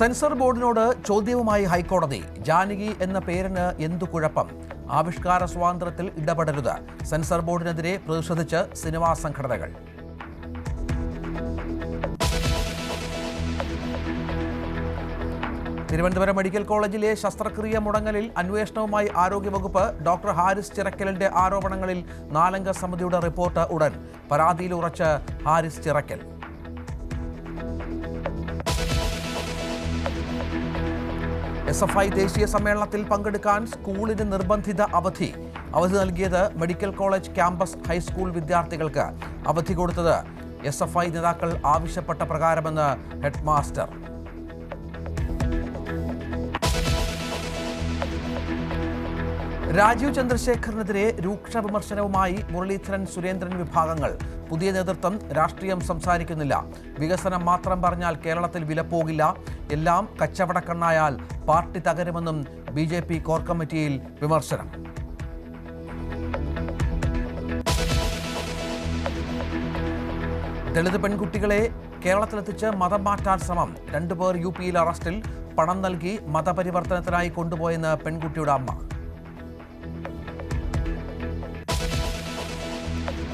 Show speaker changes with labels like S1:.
S1: Sensor ബോർഡിനോട് ചോദ്യവുമായി ഹൈക്കോടതി. ജാനകി എന്ന പേരിന് എന്തു കുഴപ്പം? ആവിഷ്കാര സ്വാതന്ത്ര്യത്തിൽ ഇടപെടരുത്. സെൻസർ ബോർഡിനെതിരെ പ്രതിഷേധിച്ച് സിനിമാ സംഘടനകൾ. തിരുവനന്തപുരം മെഡിക്കൽ കോളേജിലെ ശസ്ത്രക്രിയ മുടങ്ങലിൽ അന്വേഷണവുമായി ആരോഗ്യവകുപ്പ്. ഡോക്ടർ ഹാരിസ് ചിറക്കലിന്റെ ആരോപണങ്ങളിൽ 4 അംഗ സമിതിയുടെ റിപ്പോർട്ട് ഉടൻ. പരാതിയിൽ ഉറച്ച് ഹാരിസ് ചിറക്കൽ. SFI ദേശീയ സമ്മേളനത്തിൽ പങ്കെടുക്കാൻ സ്കൂളിന് നിർബന്ധിത അവധി. അവധി നൽകിയത് മെഡിക്കൽ കോളേജ് ക്യാമ്പസ് ഹൈസ്കൂൾ വിദ്യാർത്ഥികൾക്ക്. അവധി കൊടുത്തത് SFI നേതാക്കൾ ആവശ്യപ്പെട്ട പ്രകാരമെന്ന് ഹെഡ് മാസ്റ്റർ. രാജീവ് ചന്ദ്രശേഖറിനെതിരെ രൂക്ഷ വിമർശനവുമായി മുരളീധരൻ, സുരേന്ദ്രൻ വിഭാഗങ്ങൾ. പുതിയ നേതൃത്വം രാഷ്ട്രീയം സംസാരിക്കുന്നില്ല. വികസനം മാത്രം പറഞ്ഞാൽ കേരളത്തിൽ വിലപ്പോകില്ല. എല്ലാം കച്ചവടക്കണ്ണായാൽ പാർട്ടി തകരുമെന്നും BJP കോർ കമ്മിറ്റിയിൽ വിമർശനം. ദളിത് പെൺകുട്ടികളെ കേരളത്തിലെത്തിച്ച് മതം മാറ്റാൻ ശ്രമം. 2 പേർ UP-യിൽ അറസ്റ്റിൽ. പണം നൽകി മതപരിവർത്തനത്തിനായി കൊണ്ടുപോയെന്ന് പെൺകുട്ടിയുടെ അമ്മ.